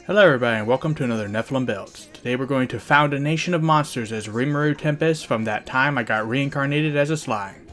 Hello everybody and welcome to another Nephilim Builds. Today we're going to found a nation of monsters as Rimuru Tempest from that time I got reincarnated as a slime.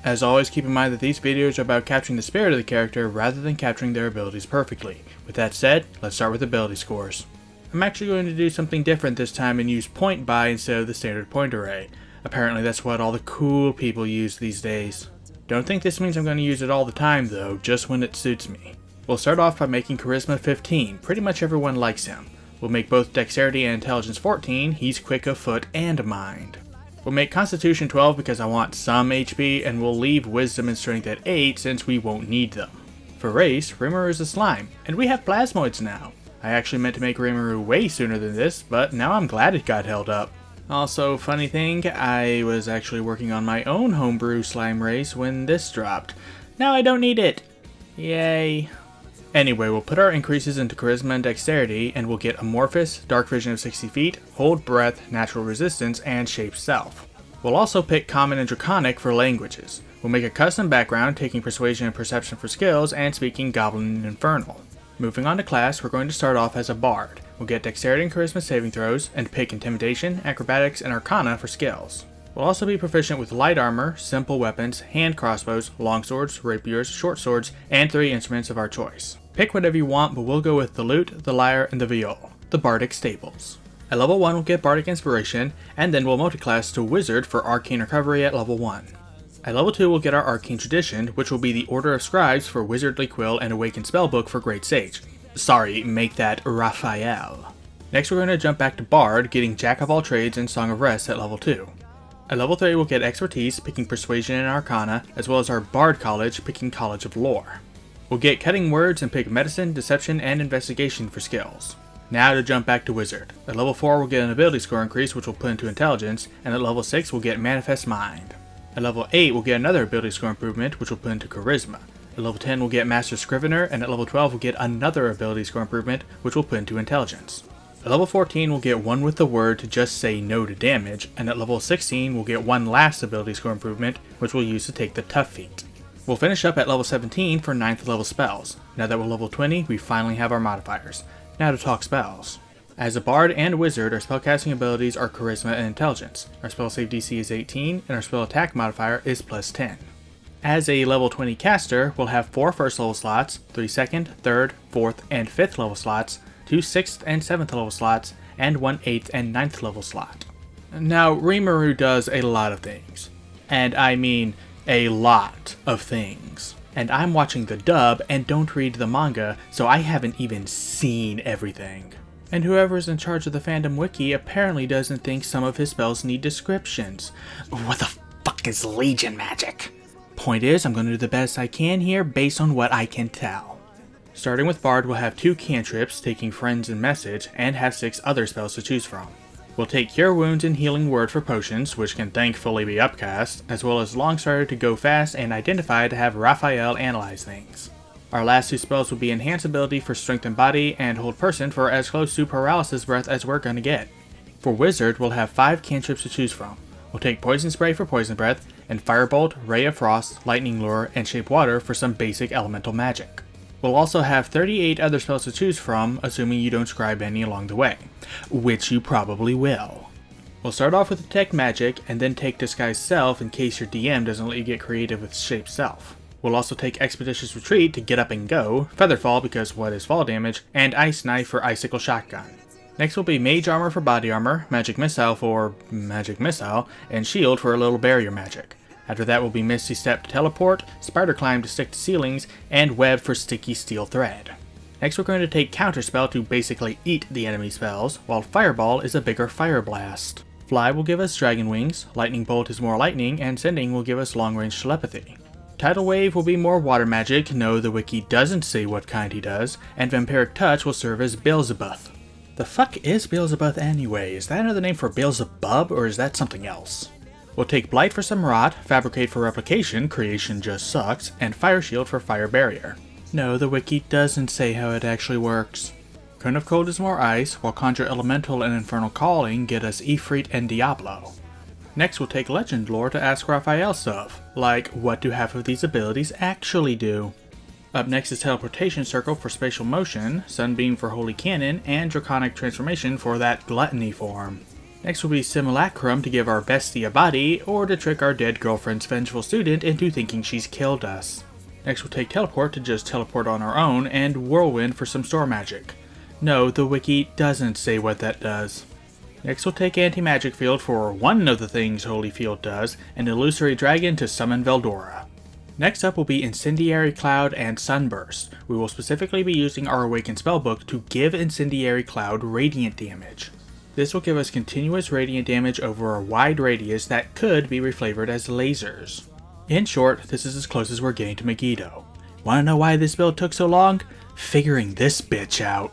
As always, keep in mind that these videos are about capturing the spirit of the character rather than capturing their abilities perfectly. With that said, let's start with ability scores. I'm actually going to do something different this time and use point buy instead of the standard point array. Apparently that's what all the cool people use these days. Don't think this means I'm going to use it all the time though, just when it suits me. We'll start off by making Charisma 15, pretty much everyone likes him. We'll make both Dexterity and Intelligence 14, he's quick of foot and mind. We'll make Constitution 12 because I want some HP, and we'll leave Wisdom and Strength at 8 since we won't need them. For race, Rimuru is a slime, and we have Plasmoids now. I actually meant to make Rimuru way sooner than this, but now I'm glad it got held up. Also, funny thing, I was actually working on my own homebrew slime race when this dropped. Now I don't need it! Yay. Anyway, we'll put our increases into Charisma and Dexterity, and we'll get Amorphous, Dark Vision of 60 feet, Hold Breath, Natural Resistance, and Shape Self. We'll also pick Common and Draconic for languages. We'll make a custom background, taking Persuasion and Perception for skills, and speaking Goblin and Infernal. Moving on to class, we're going to start off as a Bard. We'll get Dexterity and Charisma saving throws, and pick Intimidation, Acrobatics, and Arcana for skills. We'll also be proficient with light armor, simple weapons, hand crossbows, longswords, rapiers, short swords, and 3 instruments of our choice. Pick whatever you want, but we'll go with the lute, the lyre, and the viol, the Bardic staples. At level 1 we'll get Bardic Inspiration, and then we'll multiclass to Wizard for Arcane Recovery at level 1. At level 2 we'll get our Arcane Tradition, which will be the Order of Scribes for Wizardly Quill and Awakened Spellbook for Great Sage. Sorry, make that Raphael. Next we're going to jump back to Bard, getting Jack of All Trades and Song of Rest at level 2. At level 3 we'll get Expertise, picking Persuasion and Arcana, as well as our Bard College, picking College of Lore. We'll get Cutting Words and pick Medicine, Deception, and Investigation for skills. Now to jump back to Wizard. At level 4 we'll get an ability score increase which we'll put into Intelligence, and at level 6 we'll get Manifest Mind. At level 8 we'll get another ability score improvement which we'll put into Charisma. At level 10 we'll get Master Scrivener, and at level 12 we'll get another ability score improvement which we'll put into Intelligence. At level 14 we'll get one with the word to just say no to damage, and at level 16 we'll get one last ability score improvement which we'll use to take the Tough feat. We'll finish up at level 17 for 9th level spells. Now that we're level 20, we finally have our modifiers. Now to talk spells. As a Bard and Wizard, our spellcasting abilities are Charisma and Intelligence. Our spell save DC is 18, and our spell attack modifier is plus 10. As a level 20 caster, we'll have 4 first level slots, 3 second, 3rd, 4th, and 5th level slots, 2 6th and 7th level slots, and 1 8th and 9th level slot. Now, Rimuru does a lot of things. And I mean a lot of things. And I'm watching the dub and don't read the manga, so I haven't even seen everything. And whoever's in charge of the fandom wiki apparently doesn't think some of his spells need descriptions. What the fuck is Legion magic? Point is, I'm going to do the best I can here based on what I can tell. Starting with Bard, we'll have 2 cantrips, taking Friends and Message, and have 6 other spells to choose from. We'll take Cure Wounds and Healing Word for potions, which can thankfully be upcast, as well as Longstarter to go fast and Identify to have Raphael analyze things. Our last 2 spells will be Enhance Ability for Strength and Body, and Hold Person for as close to Paralysis Breath as we're gonna get. For Wizard, we'll have 5 cantrips to choose from. We'll take Poison Spray for Poison Breath, and Firebolt, Ray of Frost, Lightning Lure, and Shape Water for some basic elemental magic. We'll also have 38 other spells to choose from, assuming you don't scribe any along the way, which you probably will. We'll start off with Detect Magic, and then take Disguise Self in case your DM doesn't let you get creative with Shape Self. We'll also take Expeditious Retreat to get up and go, Featherfall because what is fall damage, and Ice Knife for Icicle Shotgun. Next will be Mage Armor for body armor, Magic Missile for magic missile, and Shield for a little barrier magic. After that will be Misty Step to teleport, Spider Climb to stick to ceilings, and Web for sticky steel thread. Next we're going to take Counterspell to basically eat the enemy spells, while Fireball is a bigger Fire Blast. Fly will give us Dragon Wings, Lightning Bolt is more lightning, and Sending will give us long range telepathy. Tidal Wave will be more water magic, no the wiki doesn't say what kind he does, and Vampiric Touch will serve as Beelzebub. The fuck is Beelzebub anyway? Is that another name for Beelzebub, or is that something else? We'll take Blight for some rot, Fabricate for replication, creation just sucks, and Fire Shield for fire barrier. No, the wiki doesn't say how it actually works. Cone of Cold is more ice, while Conjure Elemental and Infernal Calling get us Ifrit and Diablo. Next we'll take Legend Lore to ask Raphael stuff, like what do half of these abilities actually do? Up next is Teleportation Circle for spatial motion, Sunbeam for Holy Cannon, and Draconic Transformation for that Gluttony form. Next will be Simulacrum to give our bestie a body, or to trick our dead girlfriend's vengeful student into thinking she's killed us. Next we'll take Teleport to just teleport on our own, and Whirlwind for some store magic. No, the wiki doesn't say what that does. Next we'll take Anti-Magic Field for one of the things Holy Field does, and Illusory Dragon to summon Veldora. Next up will be Incendiary Cloud and Sunburst. We will specifically be using our Awakened Spellbook to give Incendiary Cloud radiant damage. This will give us continuous radiant damage over a wide radius that could be reflavored as lasers. In short, this is as close as we're getting to Megiddo. Wanna know why this build took so long? Figuring this bitch out.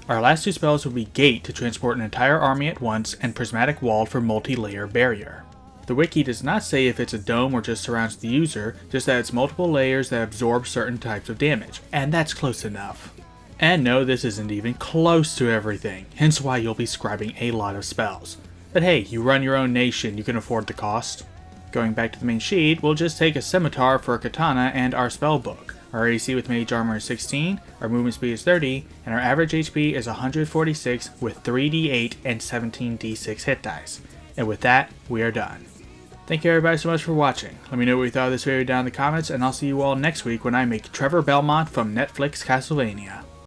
Our last two spells will be Gate to transport an entire army at once, and Prismatic Wall for multi-layer barrier. The wiki does not say if it's a dome or just surrounds the user, just that it's multiple layers that absorb certain types of damage, and that's close enough. And no, this isn't even close to everything, hence why you'll be scribing a lot of spells. But hey, you run your own nation, you can afford the cost. Going back to the main sheet, we'll just take a Scimitar for a Katana and our spellbook. Our AC with Mage Armor is 16, our movement speed is 30, and our average HP is 146 with 3d8 and 17d6 hit dice. And with that, we are done. Thank you everybody so much for watching. Let me know what you thought of this video down in the comments, and I'll see you all next week when I make Trevor Belmont from Netflix Castlevania.